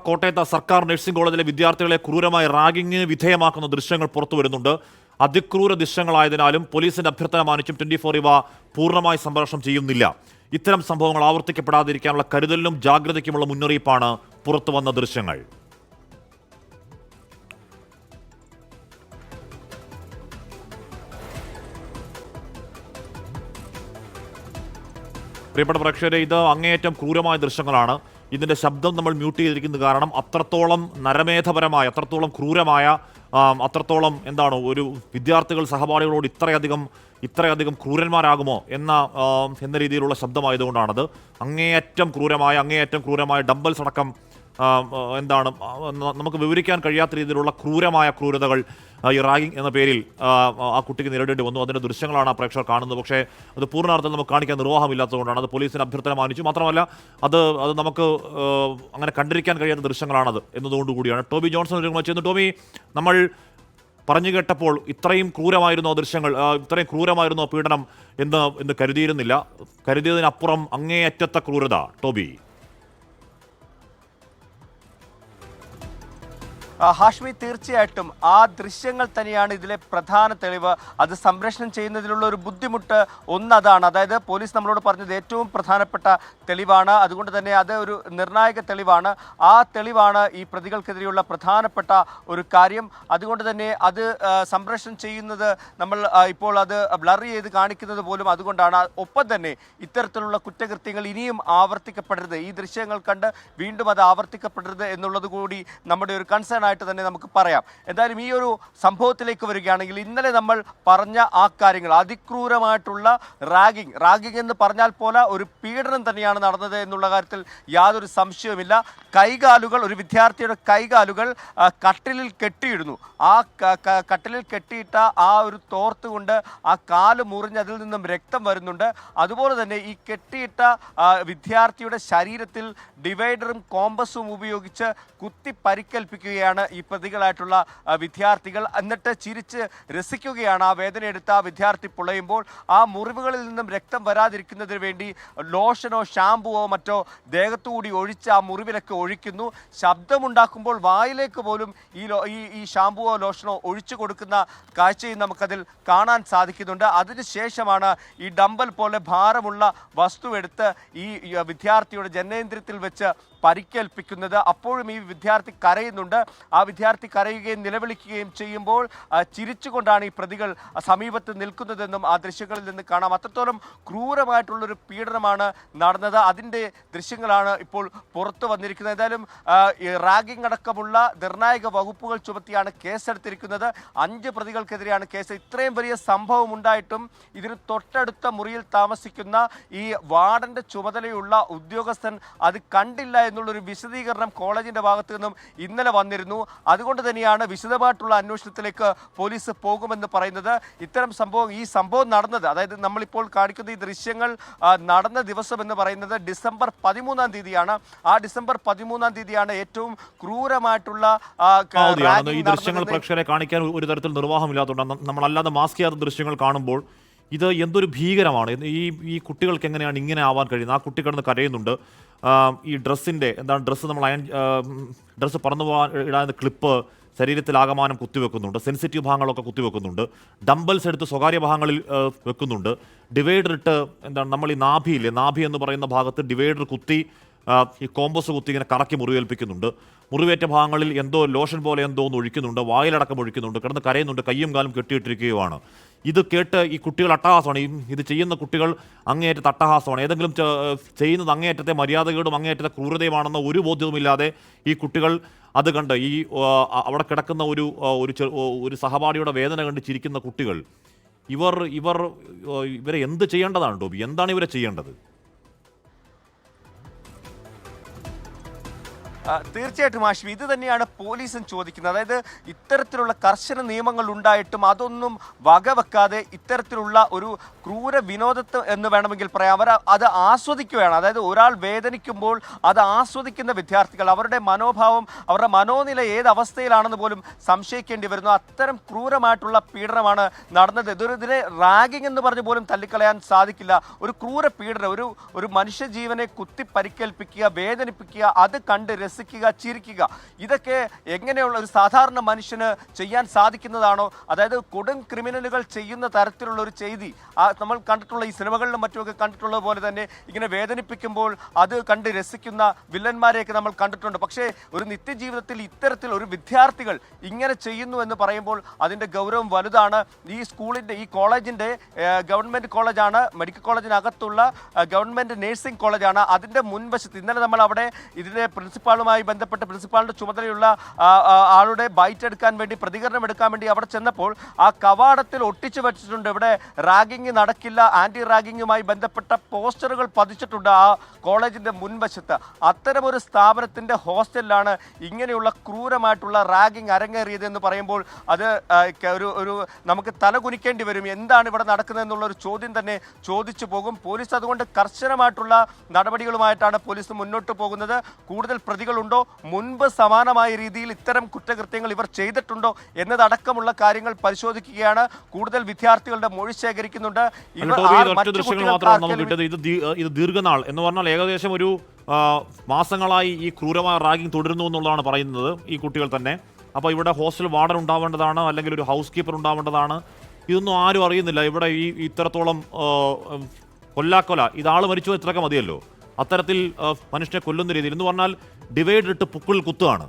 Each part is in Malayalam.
കോട്ടയത്ത് സർക്കാർ നഴ്സിംഗ് കോളേജിലെ വിദ്യാർത്ഥികളെ ക്രൂരമായി റാഗിങ്ങിന് വിധേയമാക്കുന്ന ദൃശ്യങ്ങൾ പുറത്തു വരുന്നുണ്ട്. അതിക്രൂര ദൃശ്യങ്ങളായതിനാലും പോലീസിന്റെ അഭ്യർത്ഥന മാനിച്ചും 24 ഇവ പൂർണ്ണമായി സംപ്രേഷണം ചെയ്യുന്നില്ല. ഇത്തരം സംഭവങ്ങൾ ആവർത്തിക്കപ്പെടാതിരിക്കാനുള്ള കരുതലിനും ജാഗ്രതയ്ക്കുമുള്ള മുന്നറിയിപ്പാണ് പുറത്തു വന്ന ദൃശ്യങ്ങൾ. പ്രിയപ്പെട്ട പ്രേക്ഷകരെ, ഇത് അങ്ങേയറ്റം ക്രൂരമായ ദൃശ്യങ്ങളാണ്. ഇതിൻ്റെ ശബ്ദം നമ്മൾ മ്യൂട്ട് ചെയ്തിരിക്കുന്നത് കാരണം അത്രത്തോളം നരമേധപരമായ, അത്രത്തോളം ക്രൂരമായ, അത്രത്തോളം ഒരു വിദ്യാർത്ഥികൾ സഹപാഠികളോട് ഇത്രയധികം ക്രൂരന്മാരാകുമോ എന്ന രീതിയിലുള്ള ശബ്ദമായതുകൊണ്ടാണത്. അങ്ങേയറ്റം ക്രൂരമായ ഡംബൽസ് അടക്കം നമുക്ക് വിവരിക്കാൻ കഴിയാത്ത രീതിയിലുള്ള ക്രൂരതകൾ ഈ റാഗിംഗ് എന്ന പേരിൽ ആ കുട്ടിക്ക് നേരിടേണ്ടി വന്നു. അതിൻ്റെ ദൃശ്യങ്ങളാണ് ആ പ്രേക്ഷകർ കാണുന്നത്. പക്ഷേ അത് പൂർണ്ണാർത്ഥത്തിൽ നമുക്ക് കാണിക്കാൻ നിർവാഹമില്ലാത്തതുകൊണ്ടാണ്. അത് പോലീസിന് അഭ്യർത്ഥന മാനിച്ചു. മാത്രമല്ല അത് നമുക്ക് അങ്ങനെ കണ്ടിരിക്കാൻ കഴിയാത്ത ദൃശ്യങ്ങളാണത് എന്നതുകൊണ്ടുകൂടിയാണ്. ടോബി ജോൺസൺ ചെയ്യുന്നു. ടോബി, നമ്മൾ പറഞ്ഞു കേട്ടപ്പോൾ ഇത്രയും ക്രൂരമായിരുന്നു ആ ദൃശ്യങ്ങൾ, ഇത്രയും ക്രൂരമായിരുന്നു ആ പീഡനം എന്ന് കരുതിയിരുന്നില്ല. കരുതിയതിനപ്പുറം അങ്ങേയറ്റത്തെ ക്രൂരത. ടോബി. ഹാഷ്മി, തീർച്ചയായിട്ടും ആ ദൃശ്യങ്ങൾ തന്നെയാണ് ഇതിലെ പ്രധാന തെളിവ്. അത് സംപ്രേഷണം ചെയ്യുന്നതിലുള്ള ഒരു ബുദ്ധിമുട്ട് അതാണ്. അതായത് പോലീസ് നമ്മളോട് പറഞ്ഞത് ഏറ്റവും പ്രധാനപ്പെട്ട തെളിവാണ്, അതുകൊണ്ട് തന്നെ അത് ഒരു നിർണായക തെളിവാണ്. ആ തെളിവാണ് ഈ പ്രതികൾക്കെതിരെയുള്ള പ്രധാനപ്പെട്ട ഒരു കാര്യം. അതുകൊണ്ട് തന്നെ അത് സംപ്രേഷണം ചെയ്യുന്നത് നമ്മൾ ഇപ്പോൾ അത് ബ്ലർ ചെയ്ത് കാണിക്കുന്നത് പോലും അതുകൊണ്ടാണ്. ഒപ്പം തന്നെ ഇത്തരത്തിലുള്ള കുറ്റകൃത്യങ്ങൾ ഇനിയും ആവർത്തിക്കപ്പെടരുത്, ഈ ദൃശ്യങ്ങൾ കണ്ട് വീണ്ടും അത് ആവർത്തിക്കപ്പെടരുത് എന്നുള്ളത് കൂടി നമ്മുടെ ഒരു കൺസേൺ ആയിട്ട് തന്നെ നമുക്ക് പറയാം. എന്തായാലും ഈ ഒരു സംഭവത്തിലേക്ക് വരികയാണെങ്കിൽ, ഇന്നലെ നമ്മൾ പറഞ്ഞ ആ കാര്യങ്ങൾ, അതിക്രൂരമായിട്ടുള്ള റാഗിംഗ് എന്ന് പറഞ്ഞാൽ പോലെ ഒരു പീഡനം തന്നെയാണ് നടന്നത് എന്നുള്ള കാര്യത്തിൽ യാതൊരു സംശയവുമില്ല. ഒരു വിദ്യാർത്ഥിയുടെ കൈകാലുകൾ കട്ടിലിൽ കെട്ടിയിടുന്നു. ആ കട്ടിലിൽ കെട്ടിയിട്ട ആ ഒരു തോർത്ത് കൊണ്ട് ആ കാല് മുറിഞ്ഞ് അതിൽ നിന്നും രക്തം വരുന്നുണ്ട്. അതുപോലെ തന്നെ ഈ കെട്ടിയിട്ട വിദ്യാർത്ഥിയുടെ ശരീരത്തിൽ ഡിവൈഡറും കോമ്പസും ഉപയോഗിച്ച് കുത്തി പരിക്കേൽപ്പിക്കുകയാണ് ഈ പ്രതികളായിട്ടുള്ള വിദ്യാർത്ഥികൾ. എന്നിട്ട് ചിരിച്ച് രസിക്കുകയാണ്. ആ വേദനയെടുത്ത ആ വിദ്യാർത്ഥി പുളയുമ്പോൾ ആ മുറിവുകളിൽ നിന്നും രക്തം വരാതിരിക്കുന്നതിന് വേണ്ടി ലോഷനോ ഷാമ്പുവോ മറ്റോ ദേഹത്തുകൂടി ഒഴിച്ച് ആ മുറിവിലൊക്കെ ഒഴിക്കുന്നു. ശബ്ദമുണ്ടാക്കുമ്പോൾ വായിലേക്ക് പോലും ഈ ഷാമ്പുവോ ലോഷനോ ഒഴിച്ചു കൊടുക്കുന്ന കാഴ്ചയും നമുക്കതിൽ കാണാൻ സാധിക്കുന്നുണ്ട്. അതിനുശേഷമാണ് ഈ ഡംബൽ പോലെ ഭാരമുള്ള വസ്തു എടുത്ത് ഈ വിദ്യാർത്ഥിയുടെ ജനനേന്ദ്രിയത്തിൽ വെച്ച് പരിക്കേൽപ്പിക്കുന്നത്. അപ്പോഴും ഈ വിദ്യാർത്ഥി കരയുന്നുണ്ട്. ആ വിദ്യാർത്ഥി കരയുകയും നിലവിളിക്കുകയും ചെയ്യുമ്പോൾ ചിരിച്ചുകൊണ്ടാണ് ഈ പ്രതികൾ സമീപത്ത് നിൽക്കുന്നതെന്നും ആ ദൃശ്യങ്ങളിൽ നിന്ന് കാണാം. അത്രത്തോളം ക്രൂരമായിട്ടുള്ളൊരു പീഡനമാണ് നടന്നത്. അതിൻ്റെ ദൃശ്യങ്ങളാണ് ഇപ്പോൾ പുറത്തു വന്നിരിക്കുന്നത്. എന്തായാലും റാഗിംഗ് അടക്കമുള്ള നിർണായക വകുപ്പുകൾ ചുമത്തിയാണ് കേസെടുത്തിരിക്കുന്നത്. 5 പ്രതികൾക്കെതിരെയാണ് കേസ്. ഇത്രയും വലിയ സംഭവം ഉണ്ടായിട്ടും ഇതിന് തൊട്ടടുത്ത മുറിയിൽ താമസിക്കുന്ന ഈ വാർഡന്റെ ചുമതലയുള്ള ഉദ്യോഗസ്ഥൻ അത് കണ്ടില്ല എന്നുള്ളൊരു വിശദീകരണം കോളേജിന്റെ ഭാഗത്തു നിന്നും ഇന്നലെ വന്നിരുന്നു. അതുകൊണ്ട് തന്നെയാണ് വിശദമായിട്ടുള്ള അന്വേഷണത്തിലേക്ക് പോലീസ് പോകുമെന്ന് പറയുന്നത്. ഈ സംഭവം നടന്നത്, അതായത് നമ്മളിപ്പോൾ കാണിക്കുന്ന ഈ ദൃശ്യങ്ങൾ നടന്ന ദിവസം എന്ന് പറയുന്നത് ഡിസംബർ 13-ാം തീയതിയാണ്. ആ ഡിസംബർ 13-ാം തീയതിയാണ് ഏറ്റവും ക്രൂരമായിട്ടുള്ള ഈ ദൃശ്യങ്ങൾ പ്രേക്ഷകരെ കാണിക്കാൻ ഒരു തരത്തിൽ നിർവാഹമില്ലാത്തതുകൊണ്ട് നമ്മളല്ലാതെ മാസ്ക് ചെയ്യാത്ത ദൃശ്യങ്ങൾ കാണുമ്പോൾ ഇത് എന്തൊരു ഭീകരമാണ്. ഈ കുട്ടികൾക്ക് എങ്ങനെയാണ് ഇങ്ങനെ ആവാൻ കഴിയുന്നത്? ആ കുട്ടി കിടന്ന് കരയുന്നുണ്ട്. ഈ ഡ്രസ്സ് നമ്മൾ ഡ്രസ്സ് പറന്നു പോകാൻ ഇടാവുന്ന ക്ലിപ്പ് ശരീരത്തിലാകമാനം കുത്തിവെക്കുന്നുണ്ട്. സെൻസിറ്റീവ് ഭാഗങ്ങളൊക്കെ കുത്തിവെക്കുന്നുണ്ട്. ഡംബൽസ് എടുത്ത് സ്വകാര്യ ഭാഗങ്ങളിൽ വെക്കുന്നുണ്ട്. ഡിവൈഡർ ഇട്ട് നമ്മൾ ഈ നാഭി എന്ന് പറയുന്ന ഭാഗത്ത് ഡിവൈഡർ കുത്തി ഈ കോമ്പസ് കുത്തി ഇങ്ങനെ കറക്കി മുറിവേൽപ്പിക്കുന്നുണ്ട്. മുറിവേറ്റ ഭാഗങ്ങളിൽ ലോഷൻ പോലെ ഒന്ന് ഒഴിക്കുന്നുണ്ട്. വായിലടക്കം ഒഴിക്കുന്നുണ്ട്. കിടന്ന് കരയുന്നുണ്ട്. കയ്യും കാലും കെട്ടിയിട്ടിരിക്കുകയുമാണ്. ഇത് കേട്ട് ഈ കുട്ടികൾ അട്ടഹാസമാണ്. ഇത് ചെയ്യുന്ന കുട്ടികൾ അങ്ങേയറ്റത്തെ അട്ടഹാസമാണ്. ഏതെങ്കിലും ചെയ്യുന്നത് അങ്ങേയറ്റത്തെ മര്യാദകേടും അങ്ങേയറ്റത്തെ ക്രൂരതയുമാണെന്ന ഒരു ബോധ്യവുമില്ലാതെ ഈ കുട്ടികൾ അത് കണ്ട് അവിടെ കിടക്കുന്ന ഒരു സഹപാഠിയുടെ വേദന കണ്ട് ചിരിക്കുന്ന കുട്ടികൾ ഇവരെ എന്ത് ചെയ്യേണ്ടതാണ് ടോബി? എന്താണ് ഇവരെ ചെയ്യേണ്ടത്? തീർച്ചയായിട്ടും ആശ്വി, ഇത് തന്നെയാണ് പോലീസും ചോദിക്കുന്നത്. അതായത് ഇത്തരത്തിലുള്ള കർശന നിയമങ്ങൾ ഉണ്ടായിട്ടും അതൊന്നും വകവെക്കാതെ ഇത്തരത്തിലുള്ള ഒരു ക്രൂര വിനോദത്വം എന്ന് വേണമെങ്കിൽ പറയാം, അത് ആസ്വദിക്കുകയാണ്. അതായത് ഒരാൾ വേദനിക്കുമ്പോൾ അത് ആസ്വദിക്കുന്ന വിദ്യാർത്ഥികൾ, അവരുടെ മനോഭാവം, അവരുടെ മനോനില ഏത് അവസ്ഥയിലാണെന്ന് പോലും സംശയിക്കേണ്ടി വരുന്നു. അത്തരം ക്രൂരമായിട്ടുള്ള പീഡനമാണ് നടന്നത്. ഇതിനെ റാഗിംഗ് എന്ന് പറഞ്ഞ് പോലും തള്ളിക്കളയാൻ സാധിക്കില്ല. ഒരു ക്രൂര പീഡനം, ഒരു മനുഷ്യജീവനെ കുത്തി പരിക്കേൽപ്പിക്കുക, വേദനിപ്പിക്കുക, അത് കണ്ട് രസിക്കുക, ചിരിക്കുക, ഇതൊക്കെ എങ്ങനെയുള്ള ഒരു സാധാരണ മനുഷ്യന് ചെയ്യാൻ സാധിക്കുന്നതാണോ? അതായത് കൊടും ക്രിമിനലുകൾ ചെയ്യുന്ന തരത്തിലുള്ള ഒരു ചെയ്തി നമ്മൾ കണ്ടിട്ടുള്ള ഈ സിനിമകളിലും മറ്റുമൊക്കെ കണ്ടിട്ടുള്ളത് പോലെ തന്നെ ഇങ്ങനെ വേദനിപ്പിക്കുമ്പോൾ അത് കണ്ട് രസിക്കുന്ന വില്ലന്മാരെയൊക്കെ നമ്മൾ കണ്ടിട്ടുണ്ട്. പക്ഷേ ഒരു നിത്യജീവിതത്തിൽ ഇത്തരത്തിൽ ഒരു വിദ്യാർത്ഥികൾ ഇങ്ങനെ ചെയ്യുന്നു എന്ന് പറയുമ്പോൾ അതിൻ്റെ ഗൗരവം വലുതാണ്. ഈ സ്കൂളിൻ്റെ ഈ കോളേജിൻ്റെ ഗവൺമെൻറ് കോളേജാണ്, മെഡിക്കൽ കോളേജിനകത്തുള്ള ഗവൺമെൻറ് നേഴ്സിംഗ് കോളേജാണ്. അതിൻ്റെ മുൻവശത്ത് ഇന്നലെ നമ്മൾ അവിടെ ഇതിൻ്റെ പ്രിൻസിപ്പാളുമായി ബന്ധപ്പെട്ട് പ്രിൻസിപ്പാളിൻ്റെ ചുമതലയുള്ള ആളുടെ ബൈറ്റ് എടുക്കാൻ വേണ്ടി, പ്രതികരണം എടുക്കാൻ വേണ്ടി അവിടെ ചെന്നപ്പോൾ ആ കവാടത്തിൽ ഒട്ടിച്ചു വെച്ചിട്ടുണ്ട് ഇവിടെ റാഗിങ് നടക്കില്ല, ആൻറ്റി റാഗിങ്ങുമായി ബന്ധപ്പെട്ട പോസ്റ്ററുകൾ പതിച്ചിട്ടുണ്ട് ആ കോളേജിൻ്റെ മുൻവശത്ത്. അത്തരമൊരു സ്ഥാപനത്തിൻ്റെ ഹോസ്റ്റലിലാണ് ഇങ്ങനെയുള്ള ക്രൂരമായിട്ടുള്ള റാഗിങ് അരങ്ങേറിയതെന്ന് പറയുമ്പോൾ അത് ഒരു നമുക്ക് തലകുനിക്കേണ്ടി വരും. എന്താണ് ഇവിടെ നടക്കുന്നത് എന്നുള്ളൊരു ചോദ്യം തന്നെ ചോദിച്ചു പോകും. പോലീസ് അതുകൊണ്ട് കർശനമായിട്ടുള്ള നടപടികളുമായിട്ടാണ് പോലീസ് മുന്നോട്ട് പോകുന്നത്. കൂടുതൽ പ്രതികളുണ്ടോ, മുൻപ് സമാനമായ രീതിയിൽ ഇത്തരം കുറ്റകൃത്യങ്ങൾ ഇവർ ചെയ്തിട്ടുണ്ടോ എന്നതടക്കമുള്ള കാര്യങ്ങൾ പരിശോധിക്കുകയാണ്. കൂടുതൽ വിദ്യാർത്ഥികളുടെ മൊഴി ശേഖരിക്കുന്നുണ്ട്. ഇത് ദീർഘനാൾ എന്ന് പറഞ്ഞാൽ ഏകദേശം ഒരു മാസങ്ങളായി ഈ ക്രൂരമായ റാഗിംഗ് തുടരുന്നു എന്നുള്ളതാണ് പറയുന്നത് ഈ കുട്ടികൾ തന്നെ. അപ്പോൾ ഇവിടെ ഹോസ്റ്റൽ വാർഡൻ ഉണ്ടാവേണ്ടതാണ്, അല്ലെങ്കിൽ ഒരു ഹൗസ് കീപ്പർ ഉണ്ടാവേണ്ടതാണ്. ഇതൊന്നും ആരും അറിയുന്നില്ല. ഇവിടെ ഈ ഇത്തരത്തോളം കൊല്ലാക്കൊല, ഇതാൾ മരിച്ചു ഇത്രയൊക്കെ മതിയല്ലോ. അത്തരത്തിൽ മനുഷ്യനെ കൊല്ലുന്ന രീതിയിൽ എന്ന് പറഞ്ഞാൽ ഡിവൈഡ് ഇട്ട് പുക്കിൾ കുത്തുകയാണ്.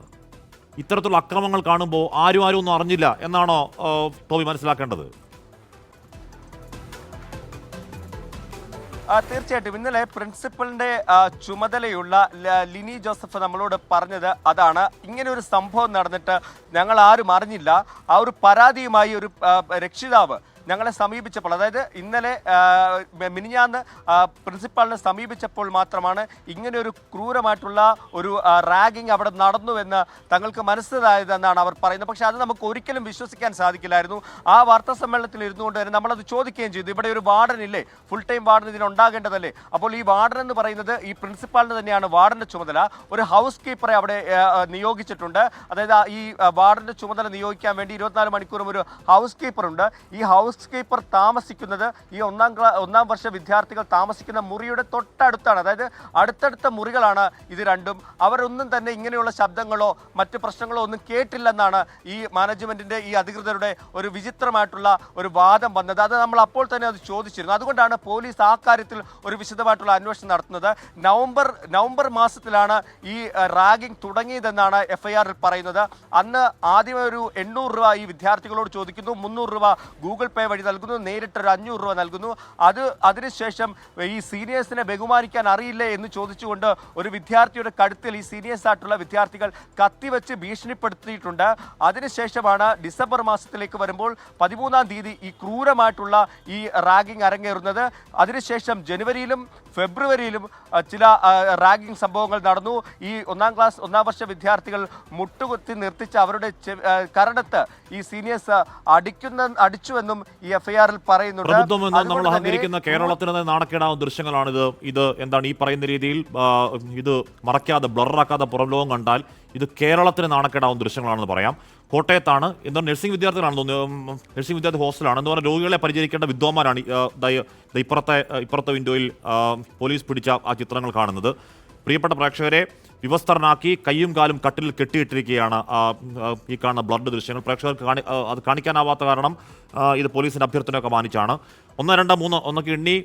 ഇത്തരത്തിലുള്ള അക്രമങ്ങൾ കാണുമ്പോൾ ആരും ഒന്നും അറിഞ്ഞില്ല എന്നാണോ ടോബി മനസ്സിലാക്കേണ്ടത്? തീർച്ചയായിട്ടും ഇന്നലെ പ്രിൻസിപ്പലിന്റെ ചുമതലയുള്ള ലിനി ജോസഫ് നമ്മളോട് പറഞ്ഞത് അതാണ്. ഇങ്ങനെ ഒരു സംഭവം നടന്നിട്ട് ഞങ്ങൾ ആരും അറിഞ്ഞില്ല. ആ ഒരു പരാതിയുമായി ഒരു രക്ഷിതാവ് ഞങ്ങളെ സമീപിച്ചപ്പോൾ, അതായത് ഇന്നലെ മിനിഞ്ഞാന്ന് പ്രിൻസിപ്പാളിനെ സമീപിച്ചപ്പോൾ മാത്രമാണ് ഇങ്ങനെ ഒരു ക്രൂരമായിട്ടുള്ള ഒരു റാഗിങ് അവിടെ നടന്നുവെന്ന് തങ്ങൾക്ക് മനസ്സിലായതെന്നാണ് അവർ പറയുന്നത്. പക്ഷേ അത് നമുക്ക് ഒരിക്കലും വിശ്വസിക്കാൻ സാധിക്കില്ലായിരുന്നു. ആ വാർത്താ സമ്മേളനത്തിൽ ഇരുന്നുകൊണ്ട് തന്നെ നമ്മളത് ചോദിക്കുകയും ചെയ്തു. ഇവിടെ ഒരു വാർഡൻ ഇല്ലേ, ഫുൾ ടൈം വാർഡൻ ഇതിനുണ്ടാകേണ്ടതല്ലേ? അപ്പോൾ ഈ വാർഡൻ എന്ന് പറയുന്നത് ഈ പ്രിൻസിപ്പാളിന് തന്നെയാണ് വാർഡൻ്റെ ചുമതല. ഒരു ഹൗസ് കീപ്പറെ അവിടെ നിയോഗിച്ചിട്ടുണ്ട്. അതായത് ഈ വാർഡൻ്റെ ചുമതല നിയോഗിക്കാൻ വേണ്ടി 24 മണിക്കൂറും ഒരു ഹൗസ് കീപ്പറുണ്ട്. ഈ ഹൗസ് കീപ്പർ താമസിക്കുന്നത് ഈ ഒന്നാം വർഷ വിദ്യാർത്ഥികൾ താമസിക്കുന്ന മുറിയുടെ തൊട്ടടുത്താണ്. അതായത് അടുത്തടുത്ത മുറികളാണ് ഇത് രണ്ടും. അവരൊന്നും തന്നെ ഇങ്ങനെയുള്ള ശബ്ദങ്ങളോ മറ്റ് പ്രശ്നങ്ങളോ ഒന്നും കേട്ടില്ലെന്നാണ് ഈ മാനേജ്മെന്റിന്റെ ഈ അധികൃതരുടെ ഒരു വിചിത്രമായിട്ടുള്ള ഒരു വാദം വന്നത്. അത് നമ്മൾ അപ്പോൾ തന്നെ അത് ചോദിച്ചിരുന്നു. അതുകൊണ്ടാണ് പോലീസ് ആ കാര്യത്തിൽ ഒരു വിശദമായിട്ടുള്ള അന്വേഷണം നടത്തുന്നത്. നവംബർ മാസത്തിലാണ് ഈ റാഗിംഗ് തുടങ്ങിയതെന്നാണ് FIR-ൽ പറയുന്നത്. അന്ന് ആദ്യമേ ഒരു 800 രൂപ ഈ വിദ്യാർത്ഥികളോട് ചോദിക്കുന്നു, 300 രൂപ ഗൂഗിൾ പേ വഴി നൽകുന്നു, നേരിട്ടൊരു 500 രൂപ നൽകുന്നു. അതിനുശേഷം ഈ സീനിയേഴ്സിനെ ബഹുമാനിക്കാൻ അറിയില്ലേ എന്ന് ചോദിച്ചുകൊണ്ട് ഒരു വിദ്യാർത്ഥിയുടെ കഴുത്തിൽ ഈ സീനിയേഴ്സ് ആയിട്ടുള്ള വിദ്യാർത്ഥികൾ കത്തിവെച്ച് ഭീഷണിപ്പെടുത്തിയിട്ടുണ്ട്. അതിനുശേഷമാണ് ഡിസംബർ മാസത്തിലേക്ക് വരുമ്പോൾ 13-ാം തീയതി ഈ ക്രൂരമായിട്ടുള്ള ഈ റാഗിംഗ് അരങ്ങേറുന്നത്. അതിനുശേഷം ജനുവരിയിലും ഫെബ്രുവരിയിലും ചില റാഗിംഗ് സംഭവങ്ങൾ നടന്നു. ഈ ഒന്നാം വർഷ വിദ്യാർത്ഥികൾ മുട്ടുകുത്തി നിർത്തിച്ച് അവരുടെ കരണത്ത് ഈ സീനിയേഴ്സ് അടിച്ചുവെന്നും ഈ FIR-ൽ പറയുന്നുണ്ട്. നമ്മൾ അഹങ്കരിക്കുന്ന കേരളത്തിന് നാണക്കേടാവുന്ന ദൃശ്യങ്ങളാണിത്. ഇത് എന്താണ് ഈ പറയുന്ന രീതിയിൽ ഇത് മറയ്ക്കാതെ ബ്ലറാക്കാതെ പുറം ലോകം കണ്ടാൽ ഇത് കേരളത്തിന് നാണക്കേടാവുന്ന ദൃശ്യങ്ങളാണെന്ന് പറയാം. കോട്ടയത്താണ്, എന്താ നഴ്സിംഗ് വിദ്യാർത്ഥികളാണെന്ന് തോന്നുന്നു, നഴ്സിംഗ് വിദ്യാർത്ഥി ഹോസ്റ്റലാണ് എന്ന് പറഞ്ഞാൽ രോഗികളെ പരിചരിക്കേണ്ട വിദ്വാന്മാരാണ് ഇപ്പുറത്തെ വിൻഡോയിൽ പോലീസ് പിടിച്ച ആ ചിത്രങ്ങൾ കാണുന്നത്. പ്രിയപ്പെട്ട പ്രേക്ഷകരെ വിവസ്ത്രനാക്കി കയ്യും കാലും കട്ടിൽ കെട്ടിയിട്ടിരിക്കുകയാണ് ഈ കാണുന്ന ബ്ലഡ് ദൃശ്യങ്ങൾ. പ്രേക്ഷകർക്ക് അത് കാണിക്കാനാവാത്ത കാരണം ഇത് പോലീസിൻ്റെ അഭ്യർത്ഥനയൊക്കെ മാനിച്ചാണ്. 1, 2, 3 ഒന്നൊക്കെ എണ്ണി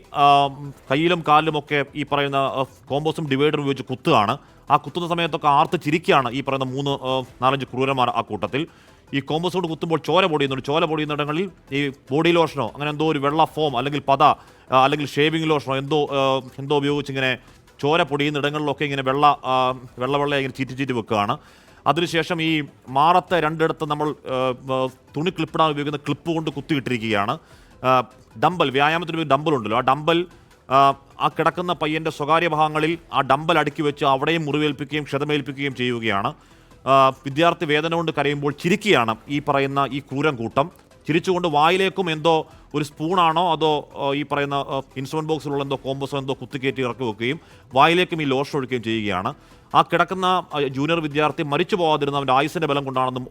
കയ്യിലും കാലിലുമൊക്കെ ഈ പറയുന്ന കോമ്പോസും ഡിവൈഡറും ഉപയോഗിച്ച് കുത്തുകയാണ്. ആ കുത്തുന്ന സമയത്തൊക്കെ ആർത്ത് ചിരിക്കുകയാണ് ഈ പറയുന്ന 3-4 ക്രൂരന്മാർ ആ കൂട്ടത്തിൽ. ഈ കോമ്പോസ് കൊണ്ട് കുത്തുമ്പോൾ ചോര പൊടിയുന്നിടങ്ങളിൽ ഈ ബോഡി ലോഷനോ അങ്ങനെ എന്തോ ഒരു വെള്ള ഫോം അല്ലെങ്കിൽ പത അല്ലെങ്കിൽ ഷേവിംഗ് ലോഷനോ എന്തോ ഉപയോഗിച്ച് ഇങ്ങനെ ചോര പൊടിയുന്ന ഇടങ്ങളിലൊക്കെ ഇങ്ങനെ വെള്ള ഇങ്ങനെ ചീറ്റി വെക്കുകയാണ്. അതിനുശേഷം ഈ മാറത്തെ രണ്ടിടത്ത് നമ്മൾ തുണി ക്ലിപ്പിടാൻ ഉപയോഗിക്കുന്ന ക്ലിപ്പ് കൊണ്ട് കുത്തിയിട്ടിരിക്കുകയാണ്. ഡമ്പൽ, വ്യായാമത്തിന് ഡമ്പൽ ഉണ്ടല്ലോ, ആ ഡമ്പൽ ആ കിടക്കുന്ന പയ്യൻ്റെ സ്വകാര്യ ഭാഗങ്ങളിൽ ആ ഡമ്പൽ അടുക്കി വെച്ച് അവിടെയും മുറിവേൽപ്പിക്കുകയും ക്ഷതമേൽപ്പിക്കുകയും ചെയ്യുകയാണ്. വിദ്യാർത്ഥി വേദന കൊണ്ട് കരയുമ്പോൾ ചിരിക്കുകയാണ് ഈ പറയുന്ന ഈ ക്രൂരം കൂട്ടം. ചിരിച്ചുകൊണ്ട് വായിലേക്കും എന്തോ ഒരു സ്പൂണാണോ അതോ ഈ പറയുന്ന ഇൻസ്ട്രുമെൻറ്റ് ബോക്സിലുള്ള എന്തോ കോമ്പസോ എന്തോ കുത്തിക്കയറ്റി ഇറക്കി വെക്കുകയും വായിലേക്കും ഈ ലോഷൻ ഒഴിക്കുകയും ചെയ്യുകയാണ്. ആ കിടക്കുന്ന ജൂനിയർ വിദ്യാർത്ഥി മരിച്ചു പോകാതിരുന്ന അവൻ്റെ ആയുസിൻ്റെ ബലം കൊണ്ടാണെന്നും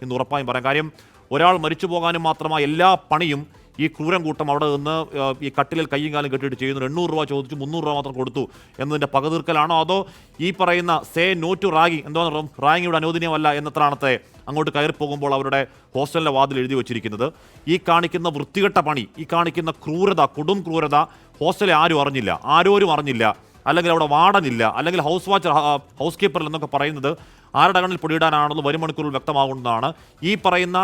ഇന്ന് ഉറപ്പായും പറയാം. കാര്യം ഒരാൾ മരിച്ചു പോകാനും മാത്രമായി എല്ലാ പണിയും ഈ ക്രൂരം കൂട്ടം അവിടെ നിന്ന് ഈ കട്ടിലിൽ കയ്യും കാലം കെട്ടിയിട്ട് ചെയ്യുന്നു, 800 രൂപ ചോദിച്ചു 300 രൂപ മാത്രം കൊടുത്തു എന്നതിൻ്റെ പകതീർക്കലാണോ, അതോ ഈ പറയുന്ന സേ നോ ടു റാഗിങ്, എന്തോന്ന് റാഗിങ് ഇവിടെ അനുവദനീയമല്ല എന്നത്രാണത്തെ അങ്ങോട്ട് കയറി പോകുമ്പോൾ അവരുടെ ഹോസ്റ്റലിൻ്റെ വാതിൽ എഴുതി വെച്ചിരിക്കുന്നത്? ഈ കാണിക്കുന്ന വൃത്തികെട്ട പണി, ഈ കാണിക്കുന്ന ക്രൂരത, കൊടും ക്രൂരത ഹോസ്റ്റലിൽ ആരും അറിഞ്ഞില്ല, ആരോരും അറിഞ്ഞില്ല, അല്ലെങ്കിൽ അവിടെ വാർഡനില്ല, അല്ലെങ്കിൽ ഹൗസ് കീപ്പറിൽ എന്നൊക്കെ പറയുന്നത് ആരുടെ കണ്ണിൽ പൊടിയിടാനാണെന്ന് വരും മണിക്കൂറിൽ വ്യക്തമാകുന്നതാണ്. ഈ പറയുന്ന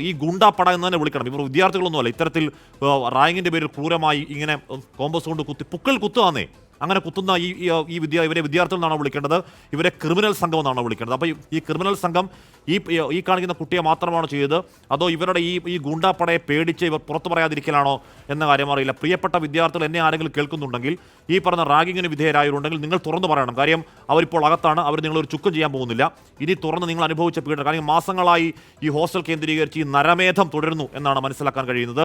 ഈ ഗുണ്ടാപ്പട എന്ന് തന്നെ വിളിക്കണം. ഇവർ വിദ്യാർത്ഥികളൊന്നുമല്ല ഇത്തരത്തിൽ റാങ്കിൻ്റെ പേരിൽ ക്രൂരമായി ഇങ്ങനെ കോമ്പസ് കൊണ്ട് പുക്കൾ കുത്തുവാന്നേ. അങ്ങനെ കുത്തുന്ന ഇവരെ വിദ്യാർത്ഥികൾ എന്നാണോ വിളിക്കേണ്ടത്, ഇവരെ ക്രിമിനൽ സംഘം എന്നാണോ വിളിക്കേണ്ടത്? അപ്പോൾ ഈ ക്രിമിനൽ സംഘം ഈ കാണിക്കുന്ന കുട്ടിയെ മാത്രമാണോ ചെയ്തത്, അതോ ഇവരുടെ ഈ ഗുണ്ടാപ്പടയെ പേടിച്ച് ഇവർ പുറത്തു പറയാതിരിക്കലാണോ എന്ന കാര്യം അറിയില്ല. പ്രിയപ്പെട്ട വിദ്യാർത്ഥികൾ, എന്നെ ആരെങ്കിലും കേൾക്കുന്നുണ്ടെങ്കിൽ ഈ പറഞ്ഞ റാഗിങ്ങിന് വിധേയരായിട്ടുണ്ടെങ്കിൽ നിങ്ങൾ തുറന്നു പറയണം. കാര്യം അവരിപ്പോൾ അകത്താണ്, അവർ നിങ്ങളൊരു ചുക്കും ചെയ്യാൻ പോകുന്നില്ല. ഇനി തുറന്ന് നിങ്ങൾ അനുഭവിച്ച പീഡനം, കാരണം മാസങ്ങളായി ഈ ഹോസ്റ്റൽ കേന്ദ്രീകരിച്ച് ഈ നരമേധം തുടരുന്നു എന്നാണ് മനസ്സിലാക്കാൻ കഴിയുന്നത്.